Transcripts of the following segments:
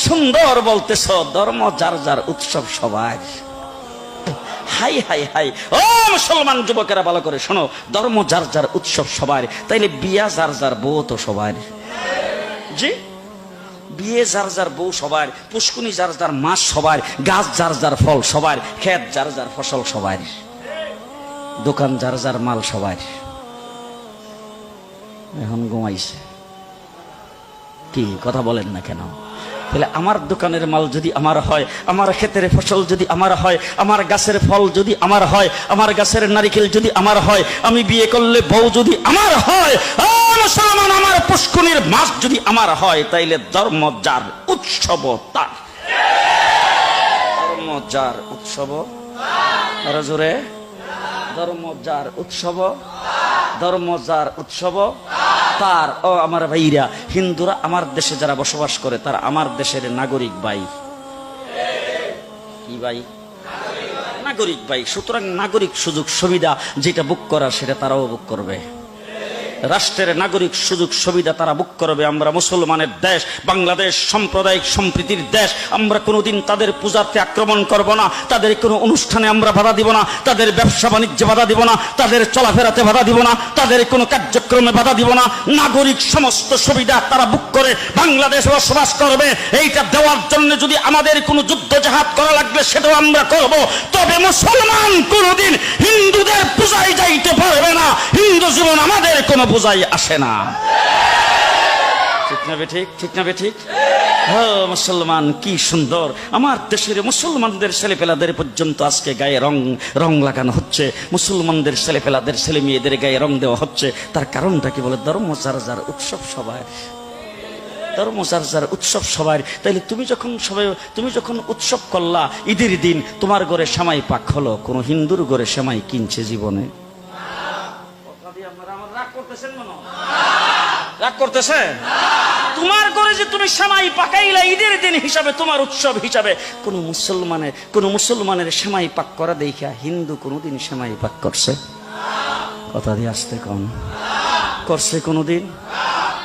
সুন্দর বলতেছ, ধর্ম যার যার উৎসব সবার। হাই হাই হাই, ও মুসলমান যুবকেরা ভালো করে শোনো, ধর্ম যার যার উৎসব সবার, তাইলে বিয়া যার যার বউ তো সবার। জি, বিয়ে যার যার বউ সবার, পুষ্কুনি যার যার মাছ সবার, গাছ যার যার ফল সবার, ক্ষেত যার যার ফসল সবার, দোকান যার যার মাল সবার। এখন ঘুমাইছে কি কথা বলেন না কেন? তাহলে আমার দোকানের মাল যদি আমার হয়, আমার ক্ষেতের ফসল যদি আমার হয়, আমার গাছের ফল যদি আমার হয়, আমার গাছের নারিকেল যদি আমার হয়, আমি বিয়ে করলে বউ যদি আমার হয়, মুসলমান আমার পুষ্কুনির মাছ যদি আমার হয়, তাইলে ধর্ম যার উৎসব তার। ধর্ম যার উৎসব, আরো জোরে, ধর্ম যার উৎসব, ধর্ম যার উৎসব তার। ও আমার ভাইরা, হিন্দুরা আমার দেশে যারা বসবাস করে তারা আমার দেশের নাগরিক ভাই। কি ভাই? নাগরিক ভাই। সুতরাং নাগরিক সুযোগ সুবিধা যেটা বুক করার সেটা তারাও বুক করবে। রাষ্ট্রের নাগরিক সুযোগ সুবিধা তারা বুক করবে। আমরা মুসলমানের দেশ, বাংলাদেশ সাম্প্রদায়িক সম্প্রীতির দেশ। আমরা কোনোদিন তাদের পূজাতে আক্রমণ করব না, তাদের কোনো অনুষ্ঠানে আমরা বাধা দিব না, তাদের ব্যবসা বাণিজ্যে বাধা দিব না, তাদের চলাফেরাতে বাধা দিব না, তাদের কোনো কার্যক্রমে বাধা দিব না। নাগরিক সমস্ত সুবিধা তারা বুক করে বাংলাদেশে বসবাস করবে। এইটা দেওয়ার জন্য যদি আমাদের কোনো যুদ্ধ জাহাদ করা লাগবে সেটাও আমরা করব। তবে মুসলমান কোনোদিন হিন্দুদের পূজায় যাইতে পারবে না। হিন্দু জীবন আমাদের কোনো পূজাই আসে না। ঠিক না বেঠিক? ঠিক না বেঠিক? হ্যাঁ মুসলমান, কি সুন্দর আমার দেশের মুসলমানদের ছেলেপেলাদের পর্যন্ত আজকে গায়ে রং লাগানো হচ্ছে। মুসলমানদের ছেলেপেলাদের ছেলে মেয়েদের গায়ে রং দেওয়া হচ্ছে। তার কারণটা কি বলে? ধর্ম যার যার উৎসব সবার। ধর্ম যার যার উৎসব সবার। তাইলে তুমি যখন উৎসব করলা ঈদের দিন, তোমার ঘরে সেমাই পাক হলো, কোন হিন্দুর ঘরে সেমাই কিনছে জীবনে? রাগ করতেছে? তোমার ঘরে যে তুমি সেমাই পাকাইলা ঈদের দিন হিসাবে, তোমার উৎসব হিসাবে, কোন মুসলমানের সেমাই পাক করা দেখা হিন্দু কোনদিন সেমাই পাক করছে? কথা দিয়ে আসতে কম করছে কোনদিন?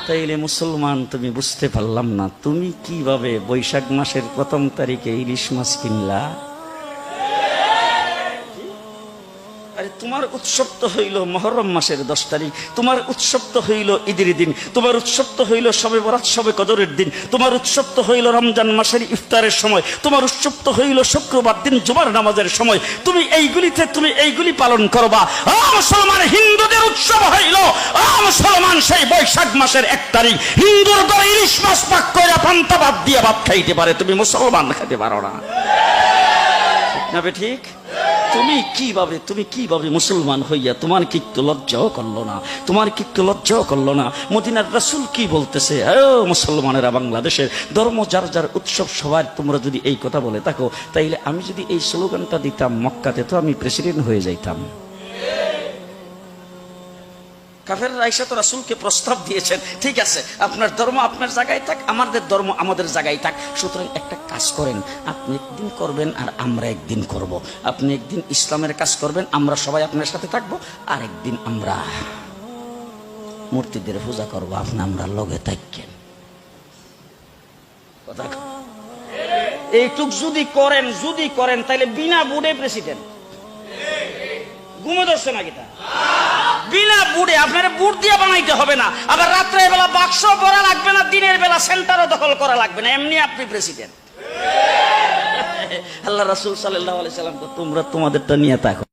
তাইলে মুসলমান তুমি বুঝতে পারলাম না, তুমি কিভাবে বৈশাখ মাসের 1 তারিখে ইলিশ মাছ কিনলা? আরে তোমার উৎসব তো হইল মুহররম মাসের 10 তারিখ, তোমার উৎসব তো হইল ঈদের দিন, তোমার উৎসব তো হইল শবে বরাত শবে কদরের দিন, তোমার উৎসব তো হইল রমজান মাসের ইফতারের সময়, তোমার উৎসব তো হইল শুক্রবার দিন জুমার নামাজের সময়। তুমি এইগুলি পালন করবা। মুসলমান হিন্দুদের উৎসব হইল মুসলমান সেই বৈশাখ মাসের 1 তারিখ। হিন্দুর ঘরে ইলিশ মাছ পাক করে পান্তা ভাত দিয়ে ভাত খাইতে পারে, তুমি মুসলমান খাইতে পারো না। ঠিক না ঠিক? তুমি কিভাবে মুসলমান হইয়া তোমার কি একটু লজ্জাও করলো না? তোমার কি একটু লজ্জাও করলো না? মদিনার রাসূল কি বলতেছে? মুসলমানেরা বাংলাদেশের ধর্ম যার যার উৎসব সবার। তোমরা যদি এই কথা বলে থাকো, তাইলে আমি যদি এই স্লোগানটা দিতাম মক্কাতে, তো আমি প্রেসিডেন্ট হয়ে যাইতাম। কাফেররা আয়েশা তো রাসূলকে প্রস্তাব দিয়েছেন, ঠিক আছে আপনার ধর্ম আপনার জায়গায় থাক, আমাদের ধর্ম আমাদের জায়গায় থাক। সুতরাং একটা কাজ করেন, আপনি একদিন করবেন আর আমরা একদিন করব। আপনি একদিন ইসলামের কাজ করবেন, আমরা সবাই আপনার সাথে থাকবো, আর একদিন আমরা মূর্তিদের পূজা করবো, আপনি আমরা লগে থাকেন। কথা এইটুক যদি করেন তাহলে বিনা বুড়ে প্রেসিডেন্ট। ঘুমে ধরছে না কিটা? বিনা বুড়ে, আপনারা বুট দিয়ে বানাইতে হবে না, আবার রাত্রের বেলা বাক্স পরা লাগবে না, দিনের বেলা সেন্টারও দখল করা লাগবে না, এমনি আপনি প্রেসিডেন্ট। আল্লাহ রাসূল সাল্লাল্লাহু আলাইহি সাল্লাম তো তোমরা তোমাদেরটা নিয়ে থাকো।